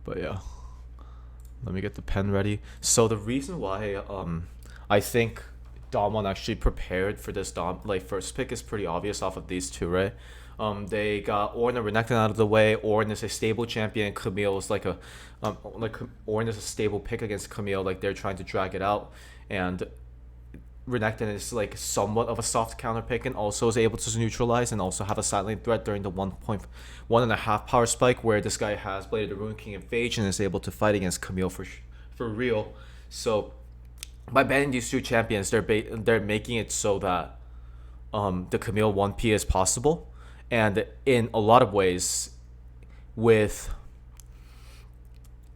But yeah, let me get the pen ready. So the reason why I think Damwon actually prepared for this first pick is pretty obvious off of these two, right? They got Ornn and Renekton out of the way. Ornn is a stable champion. Camille is like Ornn is a stable pick against Camille. Like they're trying to drag it out, and Renekton is like somewhat of a soft counter pick and also is able to neutralize and also have a sideline threat during the 1.1.5 power spike where this guy has Blade of the Ruin King and Phage and is able to fight against Camille for real. So by banning these two champions, they're making it so that the Camille 1P is possible, and in a lot of ways, with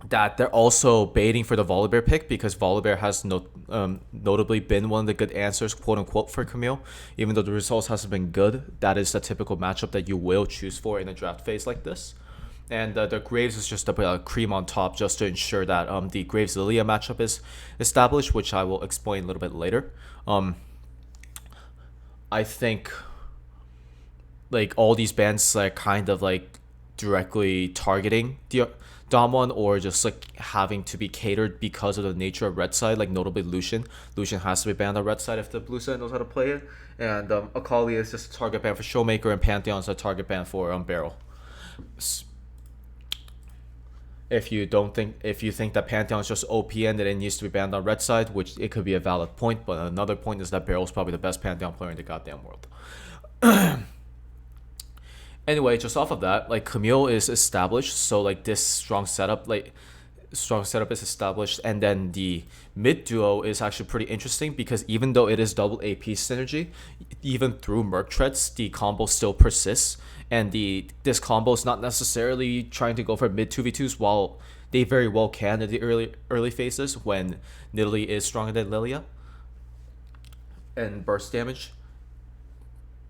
that they're also baiting for the Volibear pick because Volibear has notably been one of the good answers, quote unquote, for Camille. Even though the results hasn't been good, that is the typical matchup that you will choose for in a draft phase like this. And the Graves is just a cream on top just to ensure that the Graves Lilia matchup is established, which I will explain a little bit later. I think like all these bans like kind of like directly targeting the Damwon or just like having to be catered because of the nature of red side, like notably Lucian. Lucian has to be banned on red side if the blue side knows how to play it. And Akali is just a target ban for Showmaker, and Pantheon is a target ban for Barrel. If you think that Pantheon is just OP and that it needs to be banned on red side, which it could be a valid point, but another point is that Barrel is probably the best Pantheon player in the goddamn world. Anyway, just off of that, like Camille is established, so like this strong setup is established, and then the mid duo is actually pretty interesting because even though it is double AP synergy, even through Merc Treads, the combo still persists, and this combo is not necessarily trying to go for mid 2v2s while they very well can in the early phases when Nidalee is stronger than Lilia and burst damage,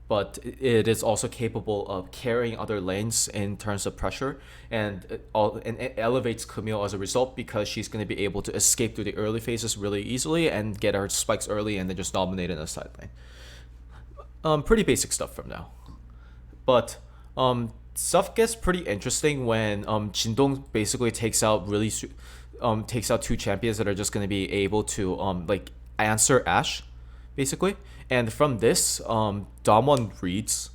but it is also capable of carrying other lanes in terms of pressure, and it elevates Camille as a result because she's going to be able to escape through the early phases really easily and get her spikes early and then just dominate in the side lane. Pretty basic stuff from now, but stuff gets pretty interesting when Jindong basically takes out two champions that are just going to be able to like answer Ashe basically. And from this, Damwon reads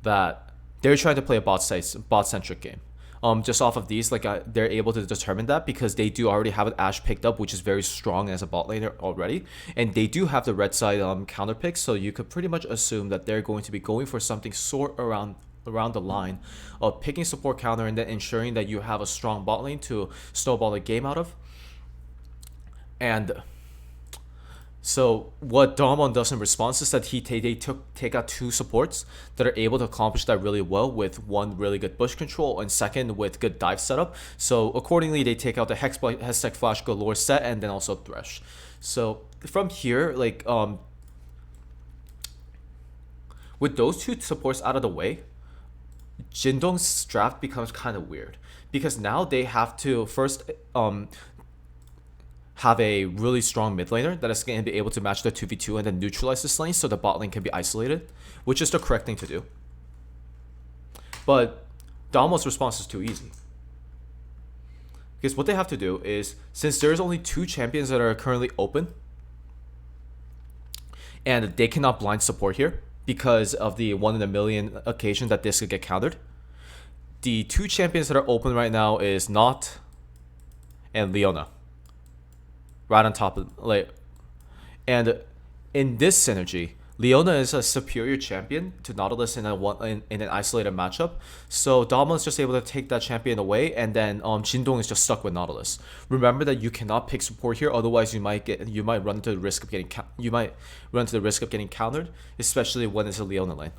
that they're trying to play a bot-centric game. Just off of these, like they're able to determine that because they do already have an Ashe picked up, which is very strong as a bot laner already, and they do have the red side counter pick, so you could pretty much assume that they're going to be going for something sort around the line of picking support counter and then ensuring that you have a strong bot lane to snowball the game out of. And so what Damwon does in response is that they take out two supports that are able to accomplish that really well with one really good bush control and second with good dive setup. So accordingly, they take out the Hextech Flash Galore set and then also Thresh. So from here, like with those two supports out of the way, Jindong's draft becomes kind of weird because now they have to first have a really strong mid laner that is going to be able to match the 2v2 and then neutralize this lane so the bot lane can be isolated, which is the correct thing to do. But Damwon's response is too easy. Because what they have to do is, since there's only two champions that are currently open, and they cannot blind support here because of the 1 in a million occasion that this could get countered, the two champions that are open right now is Not and Leona. Right on top of like, and in this synergy, Leona is a superior champion to Nautilus in an isolated matchup. So Damwon is just able to take that champion away, and then Jindong is just stuck with Nautilus. Remember that you cannot pick support here, otherwise you might run into the risk of getting countered, especially when it's a Leona lane.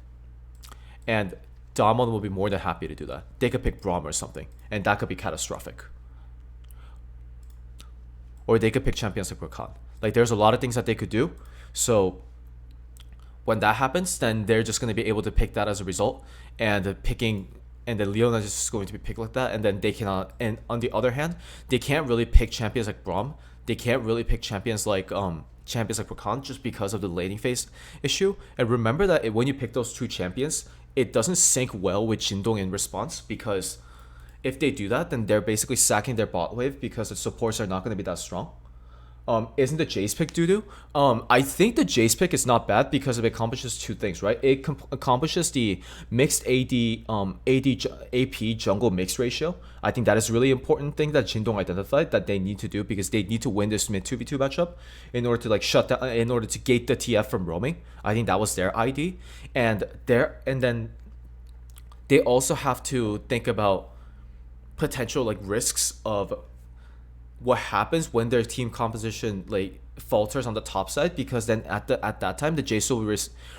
And Damwon will be more than happy to do that. They could pick Braum or something, and that could be catastrophic. Or they could pick champions like Rakan. Like there's a lot of things that they could do. So when that happens, then they're just going to be able to pick that as a result. And then Leona is just going to be picked like that. And then they cannot. And on the other hand, they can't really pick champions like Braum. They can't really pick champions like Rakan just because of the laning phase issue. And remember that when you pick those two champions, it doesn't sync well with Jindong in response because if they do that, then they're basically sacking their bot wave because the supports are not going to be that strong. Isn't the Jace pick doo-doo? I think the Jace pick is not bad because it accomplishes two things, right? It accomplishes the mixed AP jungle mix ratio. I think that is a really important thing that Jindong identified that they need to do because they need to win this mid 2v2 matchup in order to like shut down, in order to gate the TF from roaming. I think that was their ID, and then they also have to think about potential like risks of what happens when their team composition like falters on the top side, because then at that time the Jace will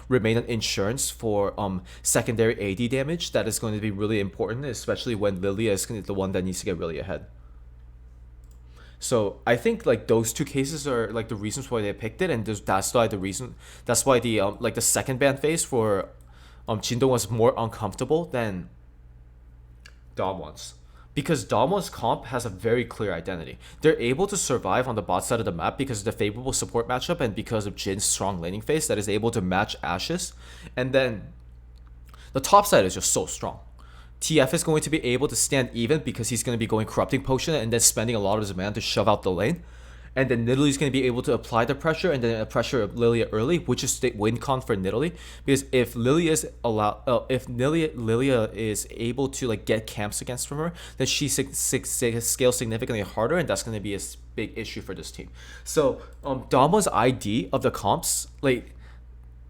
remain an insurance for secondary AD damage that is going to be really important, especially when Lilia is the one that needs to get really ahead. So I think like those two cases are like the reasons why they picked it, and that's why the like the second ban phase for Jindong was more uncomfortable than Damwon's. Because Damwon's comp has a very clear identity. They're able to survive on the bot side of the map because of the favorable support matchup and because of Jin's strong laning phase that is able to match Ashes. And then the top side is just so strong. TF is going to be able to stand even because he's going to be going Corrupting Potion and then spending a lot of his mana to shove out the lane. And then Nidalee is going to be able to apply the pressure and then pressure Lilia early, which is the win con for Nidalee. Because if Lilia is able to like get camps against from her, then she scales significantly harder, and that's going to be a big issue for this team. So Damwon's ID of the comps, like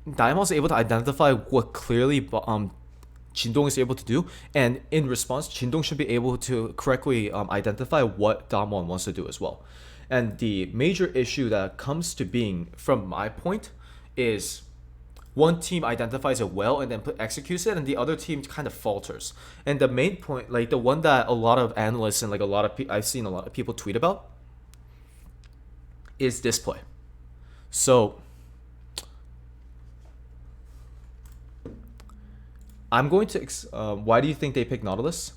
Daimon able to identify what clearly Jindong is able to do, and in response, Jindong should be able to correctly identify what Damwon wants to do as well. And the major issue that comes to being, from my point, is one team identifies it well and then executes it, and the other team kind of falters. And the main point, like the one that a lot of analysts and like I've seen a lot of people tweet about, is this play. So I'm going to why do you think they picked Nautilus?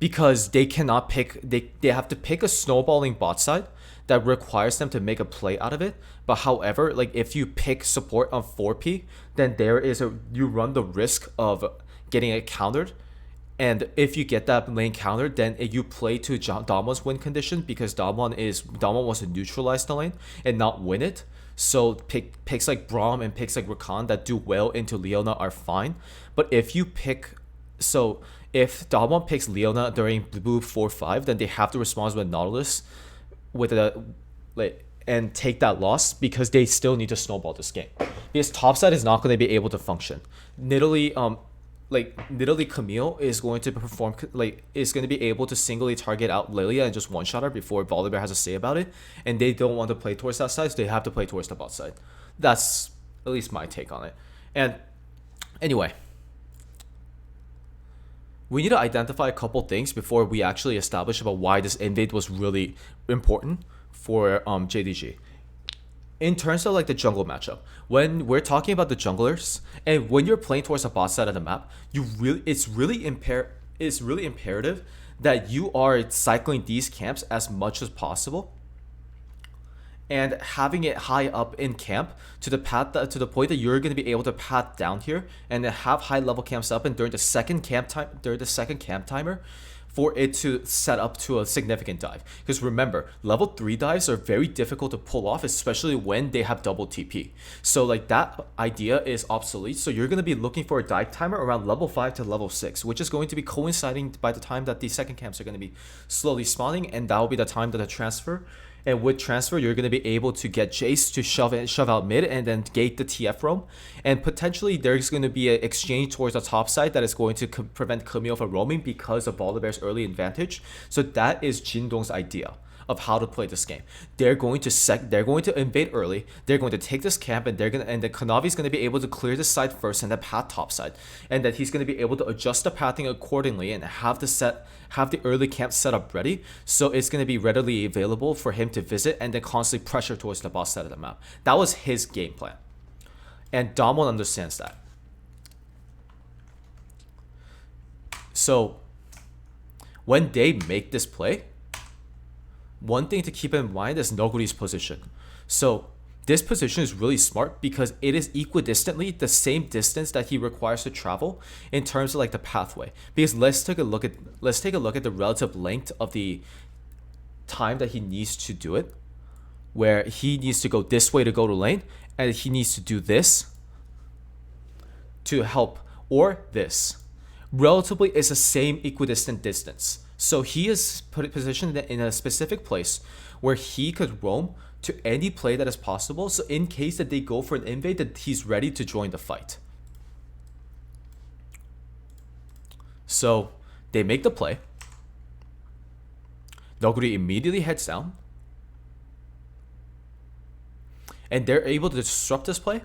Because they cannot pick, they have to pick a snowballing bot side that requires them to make a play out of it. But however, like if you pick support on 4P, then you run the risk of getting it countered. And if you get that lane countered, then you play to Damwon's win condition, because Damwon wants to neutralize the lane and not win it. So picks like Braum and picks like Rakan that do well into Leona are fine. But if Damwon picks Leona during blue 4-5, then they have to respond with Nautilus and take that loss, because they still need to snowball this game. Because topside is not going to be able to function. Nidalee Camille is going to is going to be able to singly target out Lilia and just one-shot her before Volibear has a say about it, and they don't want to play towards that side, so they have to play towards the bot side. That's at least my take on it. And anyway, we need to identify a couple things before we actually establish about why this invade was really important for JDG. In terms of like the jungle matchup, when we're talking about the junglers and when you're playing towards the bot side of the map, it's really imperative that you are cycling these camps as much as possible and having it high up in camp to the point that you're going to be able to path down here and then have high level camps up, and during the second camp timer for it to set up to a significant dive. Because remember, level 3 dives are very difficult to pull off, especially when they have double TP. So like that idea is obsolete. So you're going to be looking for a dive timer around level 5 to level 6, which is going to be coinciding by the time that the second camps are going to be slowly spawning, and that will be the time that the transfer. And with transfer, you're going to be able to get Jace to shove out mid and then gate the TF roam. And potentially there's going to be an exchange towards the top side that is going to prevent Camille from roaming because of Volibear's early advantage. So that is Jindong's idea of how to play this game. They're going to invade early. They're going to take this camp, and then Kanavi's going to be able to clear this side first and then path top side. And then he's going to be able to adjust the pathing accordingly and have the early camp set up ready, so it's going to be readily available for him to visit and then constantly pressure towards the boss side of the map. That was his game plan, and Damwon understands that. So when they make this play, one thing to keep in mind is Noguri's position. So This position is really smart because it is equidistantly the same distance that he requires to travel in terms of like the pathway. Because let's take a look at the relative length of the time that he needs to do it, where he needs to go this way to go to lane, and he needs to do this to help, or this. Relatively is the same equidistant distance. So he is positioned in a specific place where he could roam to any play that is possible. So in case that they go for an invade, that he's ready to join the fight. So they make the play. Noguri immediately heads down. And they're able to disrupt this play,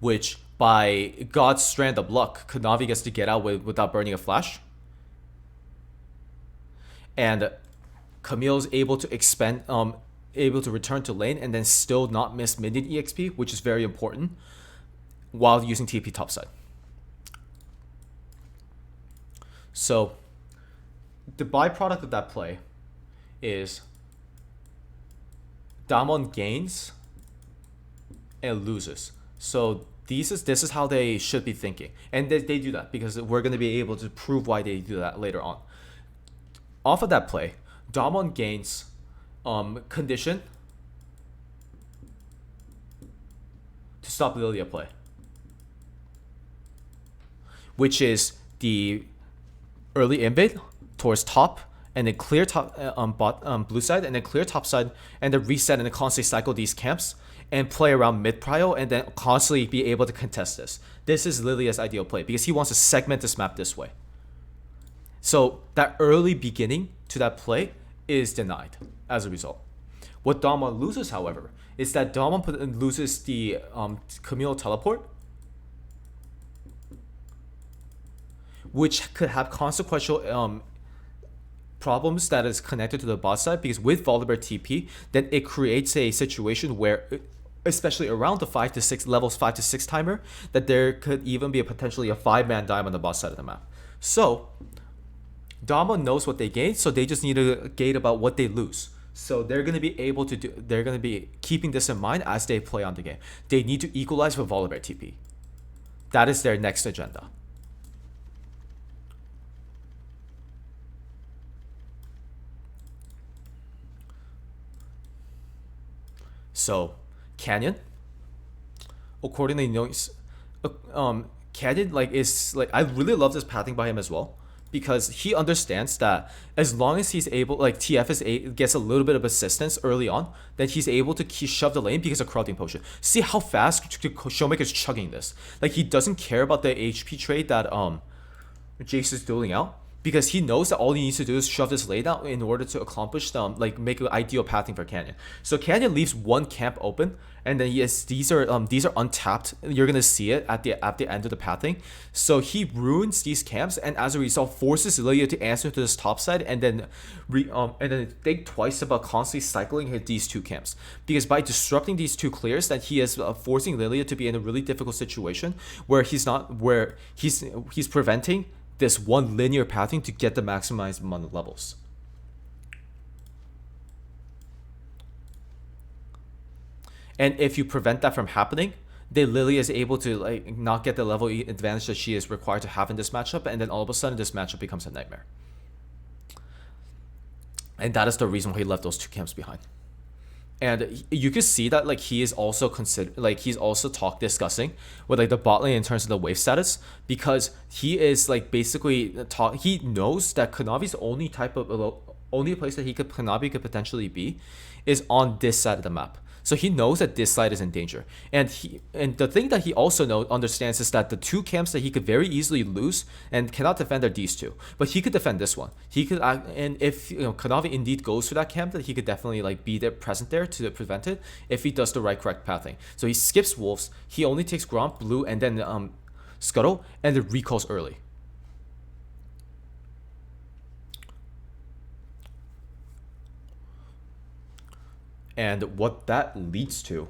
which by God's strand of luck, Kanavi gets to get out without burning a flash. And Camille's able to able to return to lane and then still not miss minion EXP, which is very important, while using TP topside. So the byproduct of that play is Damwon gains and loses. So this is how they should be thinking, and they do that because we're going to be able to prove why they do that later on. Off of that play, Damwon gains condition to stop Lilia play, which is the early invade towards top, and then clear top blue side, and then clear top side, and then reset and then constantly cycle these camps and play around mid prio, and then constantly be able to contest this. This is Lilia's ideal play because he wants to segment this map this way. So that early beginning to that play is denied as a result. What Damwon loses, however, is that Damwon loses the Camille teleport, which could have consequential problems that is connected to the bot side, because with Volibear TP, then it creates a situation where, especially around the 5 to 6 levels 5 to 6 timer, that there could even be potentially a 5-man dive on the bot side of the map. So Damwon knows what they gain, so they just need to gauge about what they lose. So they're going to be able to do, they're going to be keeping this in mind as they play on the game. They need to equalize with Volibear TP. That is their next agenda. So Canyon, accordingly, Canyon is I really love this pathing by him as well, because he understands that as long as he's able, TF gets a little bit of assistance early on, then he's able to shove the lane because of corrupting potion. See how fast Showmaker's chugging this. He doesn't care about the HP trade that Jace is doling out, because he knows that all he needs to do is shove this lane out in order to accomplish make an ideal pathing for Canyon. So Canyon leaves one camp open, and then these are untapped. You're gonna see it at the end of the pathing. So he ruins these camps, and as a result forces Lilia to answer to this top side, and then think twice about constantly cycling these two camps, because by disrupting these two clears, that he is forcing Lilia to be in a really difficult situation where he's preventing this one linear pathing to get the maximized amount of levels. And if you prevent that from happening, then Lilia is able to not get the level advantage that she is required to have in this matchup, and then all of a sudden this matchup becomes a nightmare. And that is the reason why he left those two camps behind. And you can see that he is also he's also discussing with the bot lane in terms of the wave status, because he is basically he knows that Kanavi's only place that Kanavi could potentially be is on this side of the map. So he knows that this side is in danger, and the thing that he also understands is that the two camps that he could very easily lose and cannot defend are these two, but he could defend this one. He could and if Kanavi indeed goes for that camp, that he could definitely be there, present there to prevent it if he does the correct pathing. So he skips wolves, he only takes Gromp, blue, and then Scuttle, and then recalls early. And what that leads to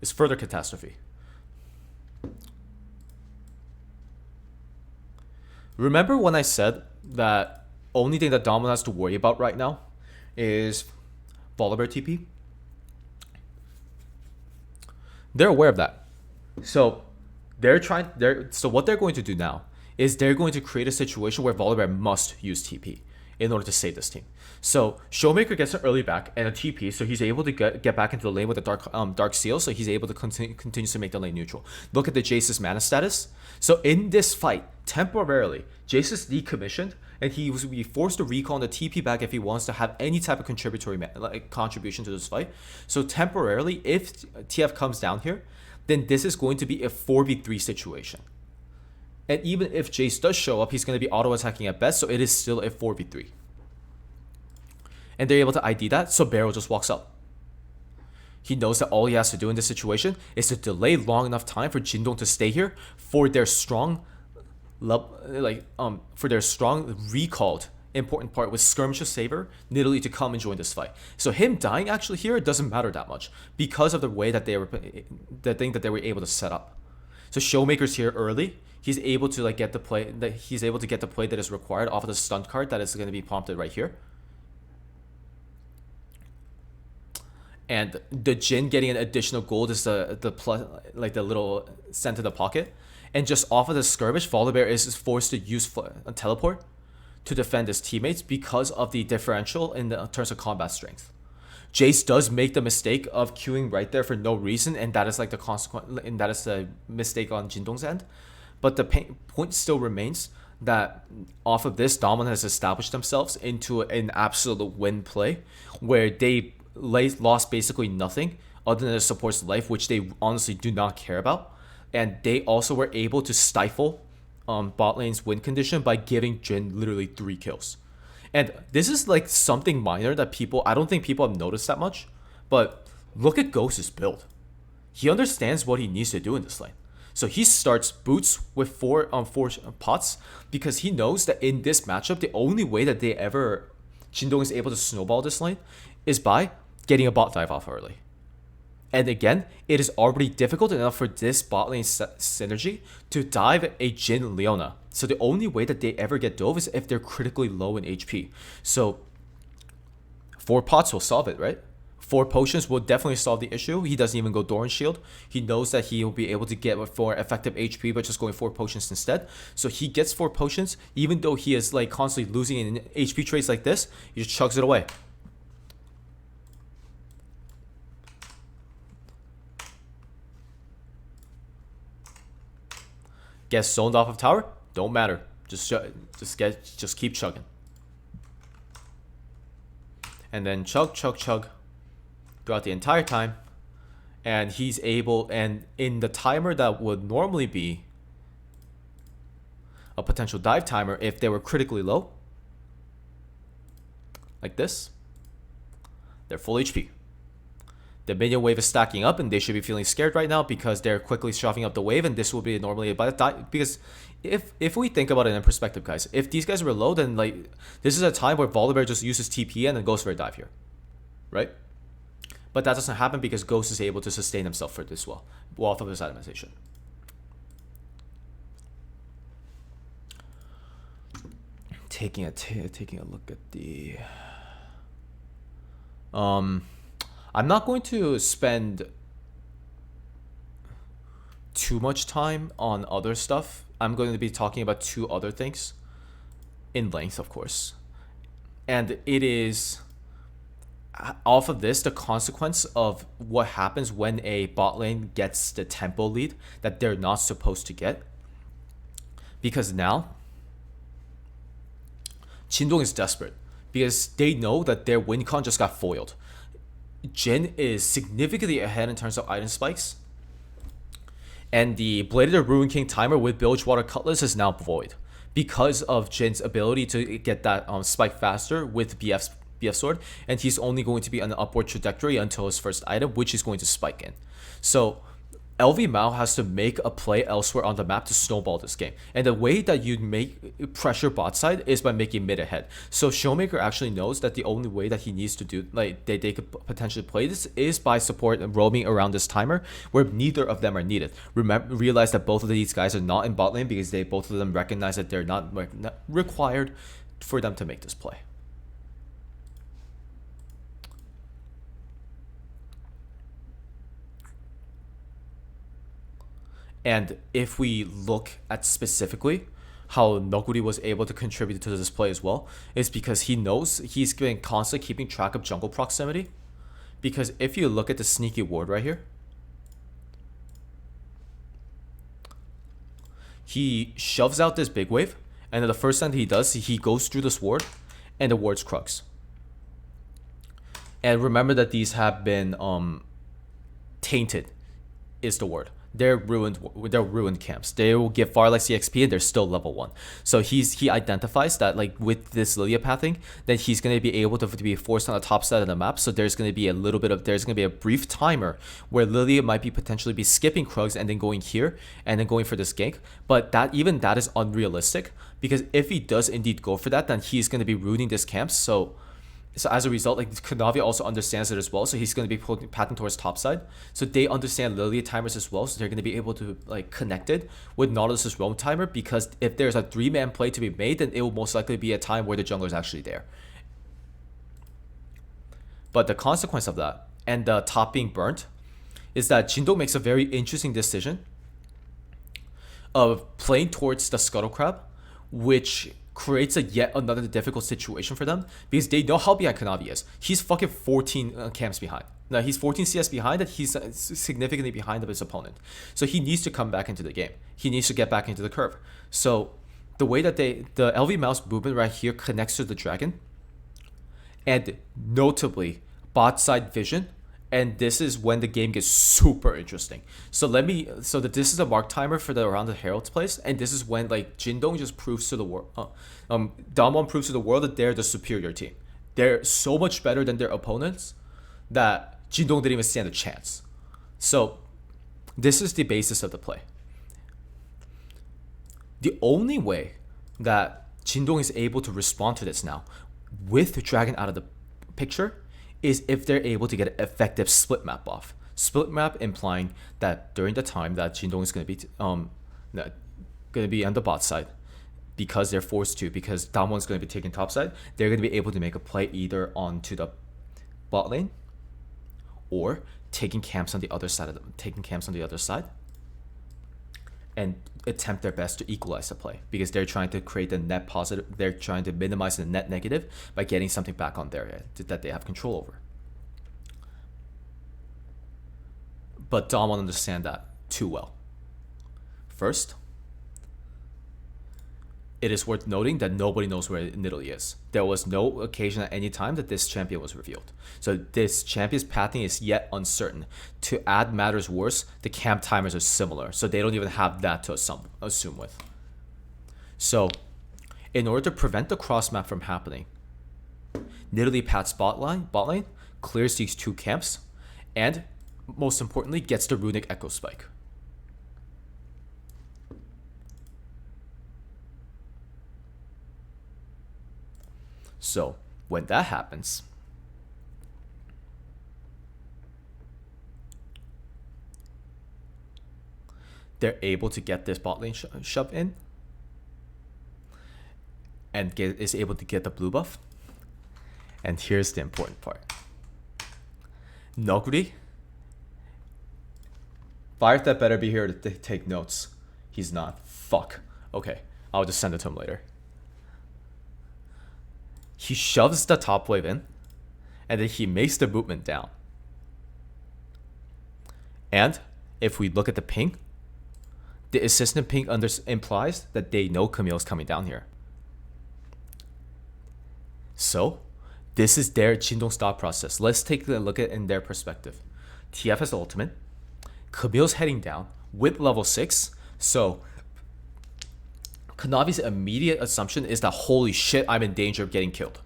is further catastrophe. Remember when I said that only thing that Damwon has to worry about right now is Volibear TP? They're aware of that. So so what they're going to do now is they're going to create a situation where Volibear must use TP in order to save this team. So Showmaker gets an early back and a TP, so he's able to get back into the lane with a dark seal, so he's able to continue to make the lane neutral. Look at the Jace's mana status. So in this fight, temporarily, Jace is decommissioned, and he will be forced to recall the TP back if he wants to have any type of contribution to this fight. So temporarily, if TF comes down here, then this is going to be a 4v3 situation. And even if Jace does show up, he's going to be auto-attacking at best, so it is still a 4v3. And they're able to ID that, so Barrow just walks up. He knows that all he has to do in this situation is to delay long enough time for Jindong to stay here for their strong, recalled important part with Skirmisher Saber Nidalee to come and join this fight. So him dying actually here, it doesn't matter that much because of the way that they were able to set up. So Showmaker's here early. He's able to get the play that is required off of the stunt card that is going to be prompted right here. And the Jin getting an additional gold is the plus, like the little cent in the pocket. And just off of the skirmish, Volibear is forced to use a teleport to defend his teammates because of the differential in terms of combat strength. Jace does make the mistake of queuing right there for no reason, and that is like the consequence, and that is the mistake on Jindong's end. But the point still remains that off of this, Damwon has established themselves into an absolute win play where they lost basically nothing other than the support's life, which they honestly do not care about. And they also were able to stifle bot lane's win condition by giving Jin literally 3 kills. And this is like something minor that I don't think people have noticed that much. But look at Ghost's build. He understands what he needs to do in this lane. So he starts boots with 4 pots because he knows that in this matchup, the only way that Jindong is able to snowball this lane is by getting a bot dive off early. And again, it is already difficult enough for this bot lane synergy to dive a Jin Leona. So the only way that they ever get dove is if they're critically low in HP. So 4 pots will solve it, right? 4 potions will definitely solve the issue. He doesn't even go Doran Shield. He knows that he will be able to get 4 effective HP by just going 4 potions instead. So he gets 4 potions, even though he is like constantly losing in HP traits like this, he just chugs it away. Gets zoned off of tower, don't matter. Just keep chugging. And then chug throughout the entire time. And he's able, and in the timer that would normally be a potential dive timer if they were critically low, like this, they're full HP. The minion wave is stacking up, and they should be feeling scared right now because they're quickly shoving up the wave, and this will be normally a dive. Because if we think about it in perspective, guys, if these guys were low, then like this is a time where Volibear just uses TP and then goes for a dive here, right? But that doesn't happen because Ghost is able to sustain himself for this well off of his itemization. Taking a look at the I'm not going to spend too much time on other stuff. I'm going to be talking about 2 other things in length, of course. And it is off of this the consequence of what happens when a bot lane gets the tempo lead that they're not supposed to get. Because now Jindong is desperate because they know that their win con just got foiled. Jin is significantly ahead in terms of item spikes, and the Blade of the Ruin King timer with Bilgewater Cutlass is now void because of Jin's ability to get that spike faster with BF Sword, and he's only going to be on an upward trajectory until his first item, which is going to spike in. So LV Mao has to make a play elsewhere on the map to snowball this game. And the way that you make pressure bot side is by making mid ahead. So Showmaker actually knows that the only way that he needs to do, like they could potentially play this is by support and roaming around this timer where neither of them are needed. Realize that both of these guys are not in bot lane because both of them recognize that they're not required for them to make this play. And if we look at specifically how Noguri was able to contribute to this play as well, is because he knows he's been constantly keeping track of jungle proximity. Because if you look at the sneaky ward right here, he shoves out this big wave, and then the first thing he does, he goes through this ward, and the ward's Krugs. And remember that these have been tainted, is the word. They're ruined camps. They will get far less EXP and they're still level 1. So he identifies that like with this Lilia pathing, that he's gonna be able to be forced on the top side of the map. So there's gonna be a brief timer where Lilia might be potentially be skipping Krugs and then going here and then going for this gank. But that is unrealistic, because if he does indeed go for that, then he's gonna be ruining this camp. So as a result, like Kanavi also understands it as well, so he's going to be pathing towards top side. So they understand Lilia timers as well, so they're going to be able to like connect it with Nautilus's roam timer, because if there's a 3-man play to be made, then it will most likely be a time where the jungler is actually there. But the consequence of that, and the top being burnt, is that Jindong makes a very interesting decision of playing towards the Scuttle Crab, which creates yet another difficult situation for them, because they know how behind Kanavi is. He's fucking 14 camps behind. Now he's 14 CS behind, and he's significantly behind of his opponent. So he needs to come back into the game. He needs to get back into the curve. So the way that the LV mouse movement right here connects to the dragon, and notably bot side vision, and this is when the game gets super interesting. So this is a mark timer for around the Herald's place, and this is when like Jindong just proves to the world, Damwon proves to the world that they're the superior team. They're so much better than their opponents that Jindong didn't even stand a chance. So this is the basis of the play. The only way that Jindong is able to respond to this now, with the dragon out of the picture, is if they're able to get an effective split map off. Split map implying that during the time that Jindong is going to be on the bot side, because they're forced to, because Damwon's going to be taking top side, they're going to be able to make a play either onto the bot lane or taking camps on the other side and attempt their best to equalize the play, because they're trying to create the net positive. They're trying to minimize the net negative by getting something back on their end that they have control over. But Damwon understand that too well. First, it is worth noting that nobody knows where Nidalee is. There was no occasion at any time that this champion was revealed. So this champion's pathing is yet uncertain. To add matters worse, the camp timers are similar, so they don't even have that to assume with. So in order to prevent the cross map from happening, Nidalee paths bot lane, clears these two camps, and most importantly, gets the runic echo spike. So when that happens, they're able to get this bot lane shove in, and is able to get the blue buff. And here's the important part. Noguri, Firetheft better be here to take notes. He's not. Fuck. Okay, I'll just send it to him later. He shoves the top wave in, and then he makes the movement down. And if we look at the ping, the assistant ping implies that they know Camille's coming down here. So this is their Jindong's thought process. Let's take a look at it in their perspective. TF has ultimate. Camille's heading down with level 6. So Kanavi's immediate assumption is that, holy shit, I'm in danger of getting killed.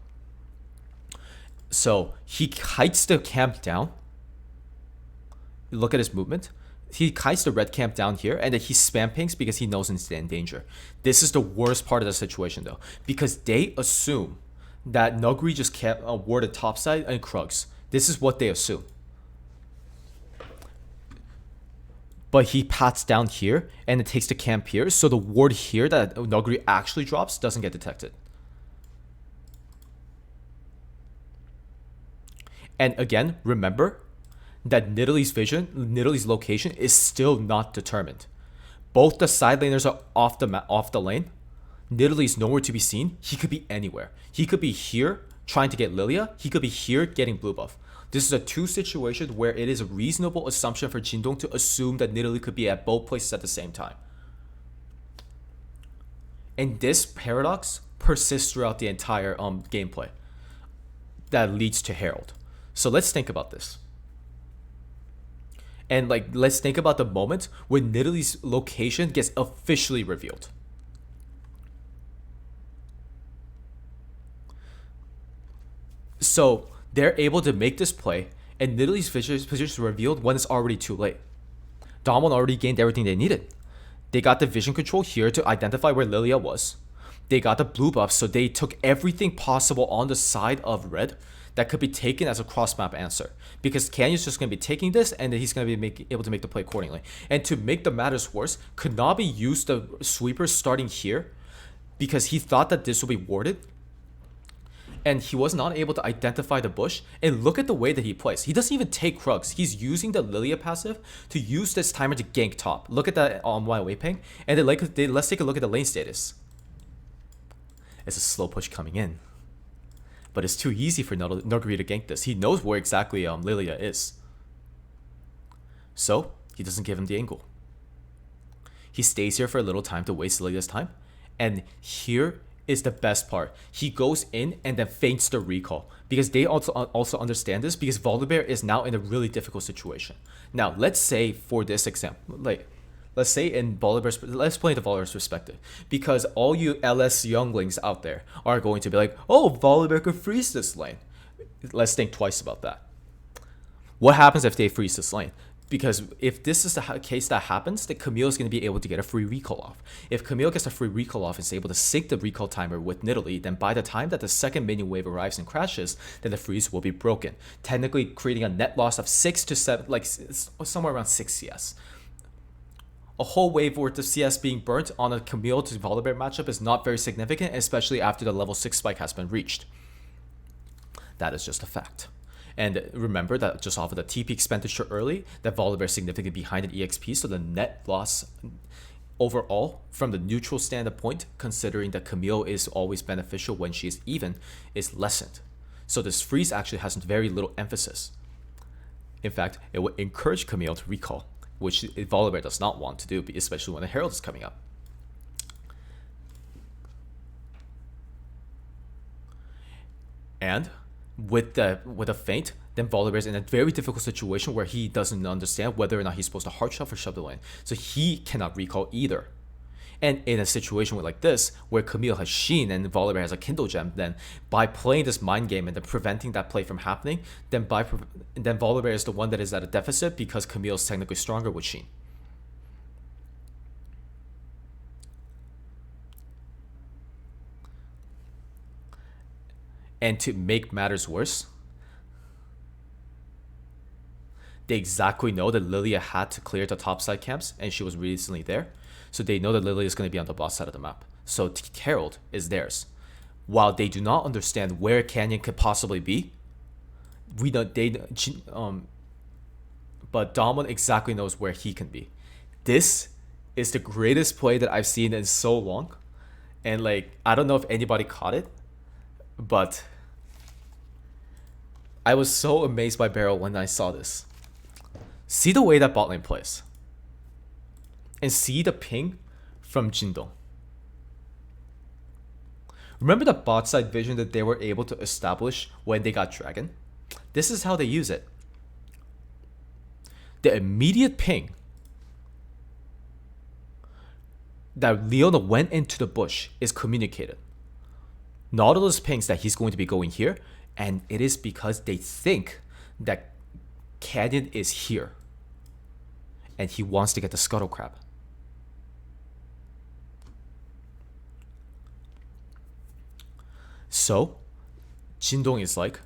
So he hikes the camp down. Look at his movement. he kites the red camp down here, and then he spam pings because he knows he's in danger. This is the worst part of the situation, though, because they assume that Nuguri just can't warded topside and Krugs. This is what they assume. But he pats down here, and it takes the camp here, so the ward here that Nuguri actually drops doesn't get detected. And again, remember that Nidalee's location is still not determined. Both the side laners are off the lane. Nidalee's nowhere to be seen. He could be anywhere. He could be here trying to get Lilia. He could be here getting blue buff. This is a two situation where it is a reasonable assumption for Jindong to assume that Nidalee could be at both places at the same time. And this paradox persists throughout the entire gameplay that leads to Herald. So let's think about this. And let's think about the moment when Nidalee's location gets officially revealed. So they're able to make this play, and Nidalee's position is revealed when it's already too late. Damwon already gained everything they needed. They got the vision control here to identify where Lilia was. They got the blue buff, so they took everything possible on the side of red that could be taken as a cross-map answer. Because Canyon's just going to be taking this, and then he's going to be able to make the play accordingly. And to make the matters worse, Kanabi used the sweeper starting here because he thought that this would be warded. And he was not able to identify the bush. And look at the way that he plays. He doesn't even take Krugs. He's using the Lilia passive to use this timer to gank top. Look at that on my way ping. And then let's take a look at the lane status. It's a slow push coming in. But it's too easy for Nuguri to gank this. He knows where exactly Lilia is. So, he doesn't give him the angle. He stays here for a little time to waste Lilia's time. And here is the best part. He goes in and then feints the recall. Because they also understand this, because Volibear is now in a really difficult situation. Now, let's say for this example, let's say in Volibear's, let's play the Volibear's perspective. Because all you LS younglings out there are going to be like, oh, Volibear could freeze this lane. Let's think twice about that. What happens if they freeze this lane? Because if this is the case that happens, then Camille is going to be able to get a free recall off. If Camille gets a free recall off and is able to sync the recall timer with Nidalee, then by the time that the second minion wave arrives and crashes, then the freeze will be broken, technically creating a net loss of 6 to 7, somewhere around 6 CS. A whole wave worth of CS being burnt on a Camille to Volibear matchup is not very significant, especially after the level 6 spike has been reached. That is just a fact. And remember that just off of the TP expenditure early, that Volibear is significantly behind in EXP, so the net loss overall from the neutral standpoint, considering that Camille is always beneficial when she is even, is lessened. So this freeze actually has very little emphasis. In fact, it would encourage Camille to recall, which Volibear does not want to do, especially when the Herald is coming up. And with a feint, then Volibear is in a very difficult situation where he doesn't understand whether or not he's supposed to hard shove or shove the lane. So he cannot recall either. And in a situation like this, where Camille has Sheen and Volibear has a Kindle Gem, then by playing this mind game and then preventing that play from happening, then Volibear is the one that is at a deficit because Camille is technically stronger with Sheen. And to make matters worse, they exactly know that Lilia had to clear the topside camps, and she was recently there. So they know that Lilia is going to be on the boss side of the map. So Herald is theirs. While they do not understand where Canyon could possibly be, but Damwon exactly knows where he can be. This is the greatest play that I've seen in so long. And I don't know if anybody caught it, but I was so amazed by Beryl when I saw this. See the way that bot lane plays. And see the ping from Jindong. Remember the bot side vision that they were able to establish when they got Dragon? This is how they use it. The immediate ping that Leona went into the bush is communicated. Nautilus pings that he's going to be going here, and it is because they think that Canyon is here. and he wants to get the scuttle crab. So Jindong is like,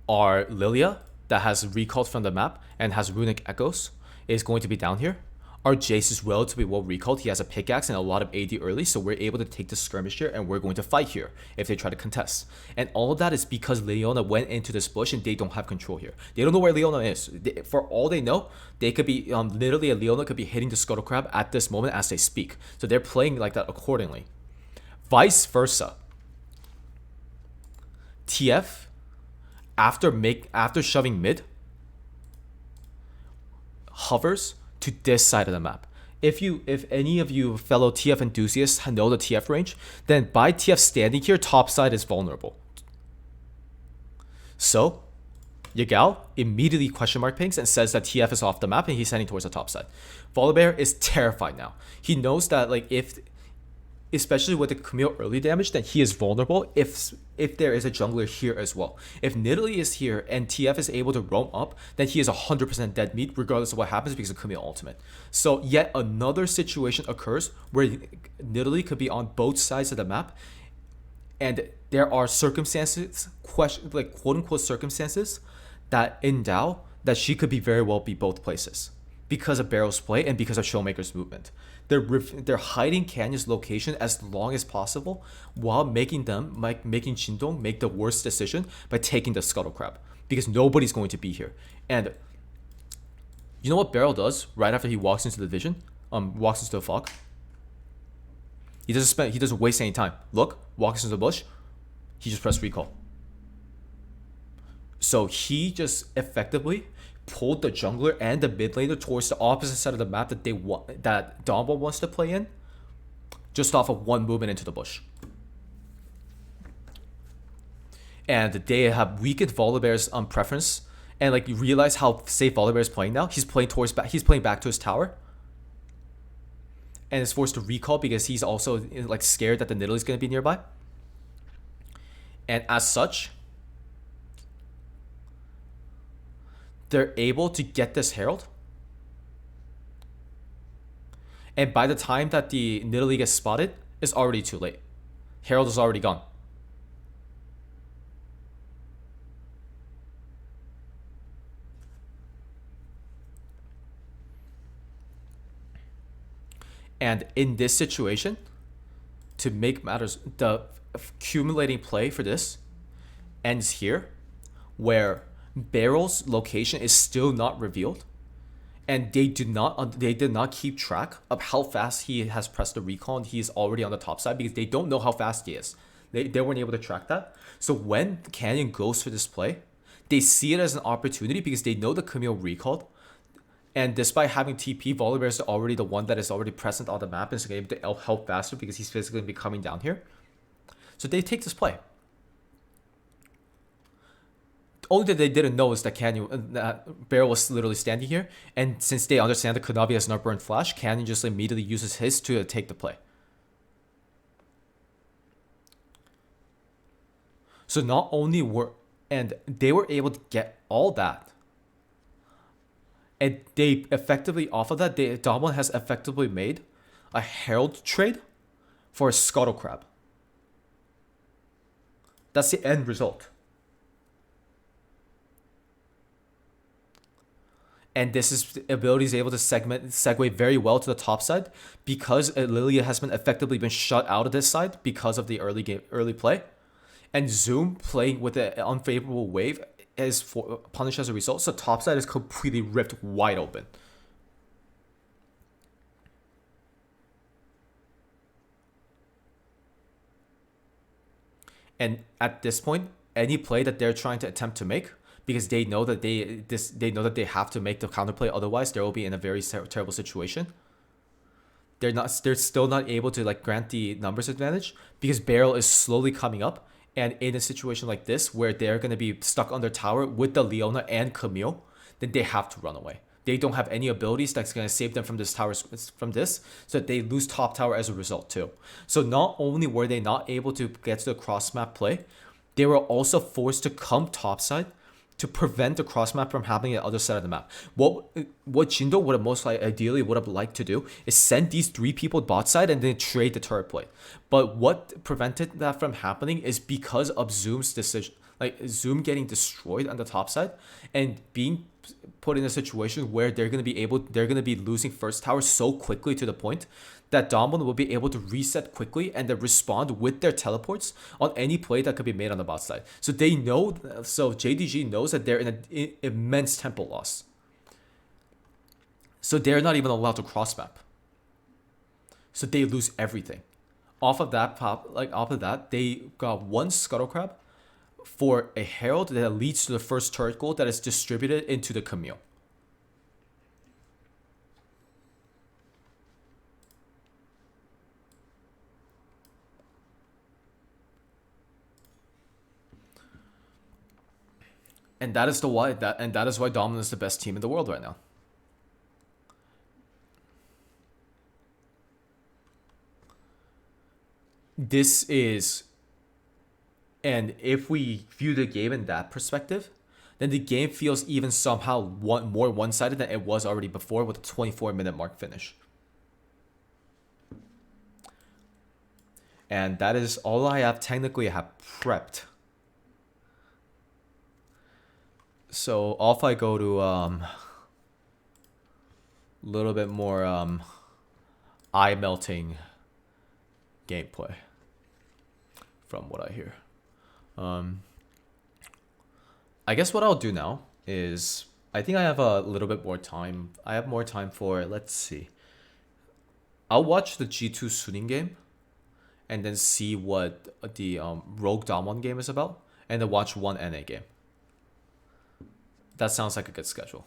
our Lilia that has recalled from the map and has runic echoes is going to be down here. Our Jace is relatively well recalled. He has a pickaxe and a lot of AD early, so we're able to take the skirmish here, and we're going to fight here if they try to contest. And all of that is because Leona went into this bush and they don't have control here. They don't know where Leona is. For all they know, they could be, literally a Leona could be hitting the scuttle crab at this moment as they speak. So they're playing like that accordingly. Vice versa. TF, after shoving mid, hovers to this side of the map. If any of you fellow TF enthusiasts know the TF range, then by TF standing here, top side is vulnerable. So Yagao immediately question mark pings and says that TF is off the map and he's heading towards the top side. Volibear is terrified now. He knows that like especially with the Camille early damage, that he is vulnerable if there is a jungler here as well. If Nidalee is here and TF is able to roam up, then he is 100% dead meat regardless of what happens because of Camille ultimate. So yet another situation occurs where Nidalee could be on both sides of the map, and there are circumstances, quote unquote circumstances, that endow that she could be very well be both places because of Barrow's play and because of Showmaker's movement. They're hiding Canyon's location as long as possible while making Jindong make the worst decision by taking the scuttle crab because nobody's going to be here. And you know what Barrow does right after he walks into the vision? Walks into the fog. He doesn't waste any time. Look, walks into the bush. He just pressed recall. So he just effectively pulled the jungler and the mid laner towards the opposite side of the map that Damwon wants to play in, just off of one movement into the bush. And they have weakened Volibear's preference, and like you realize how safe Volibear is playing now. He's playing back to his tower, and is forced to recall because he's also like scared that the Nidalee is going to be nearby. And as such, they're able to get this Herald. And by the time that the Nidalee gets spotted, it's already too late. Herald is already gone. And in this situation, to make matters, the accumulating play for this ends here, where Barrel's location is still not revealed, and they did not keep track of how fast he has pressed the recall and he is already on the top side because they don't know how fast he is. They weren't able to track that. So when Canyon goes for this play, they see it as an opportunity because they know the Camille recalled, and despite having TP, Volibear is already the one that is already present on the map and is able to help faster because he's physically going to be coming down here. So they take this play. Only thing they didn't know is that that Barrel was literally standing here, and since they understand that Kanavi has not burned flash, Canyon just immediately uses his to take the play. So not only they were able to get all that, and they effectively off of that, Damwon has effectively made a Herald trade for a Scuttle Crab. That's the end result. And this ability is able to segue very well to the top side because Lilia has effectively been shut out of this side because of the early play. And Zoom playing with an unfavorable wave is punished as a result. So top side is completely ripped wide open. And at this point, any play that they're trying to attempt to make, because they know that they have to make the counterplay, otherwise they will be in a very terrible situation. They're still not able to like grant the numbers advantage because Barrel is slowly coming up, and in a situation like this where they're gonna be stuck on their tower with the Leona and Camille, then they have to run away. They don't have any abilities that's gonna save them from this tower so that they lose top tower as a result too. So not only were they not able to get to the cross map play, they were also forced to come topside to prevent the cross map from happening at the other side of the map. What Jindo would have most ideally would have liked to do is send these 3 people bot side and then trade the turret play. But what prevented that from happening is because of Zoom's decision, like Zoom getting destroyed on the top side and being put in a situation where they're gonna be losing first tower so quickly to the point that Damwon will be able to reset quickly and then respond with their teleports on any play that could be made on the bot side. So JDG knows that they're in an immense tempo loss. So they're not even allowed to cross map. So they lose everything. Off of that, they got 1 Scuttle Crab for a Herald that leads to the first turret goal that is distributed into the Camille. And that is why Damwon is the best team in the world right now. This is, and if we view the game in that perspective, then the game feels even somehow more one-sided than it was already before with a 24-minute mark finish. And that is all I have prepped. So off I go to a little bit more eye-melting gameplay from what I hear. I guess what I'll do now is, I think I have a little bit more time. I have more time for, let's see. I'll watch the G2 Suning game and then see what the Rogue Damwon game is about, and then watch one NA game. That sounds like a good schedule.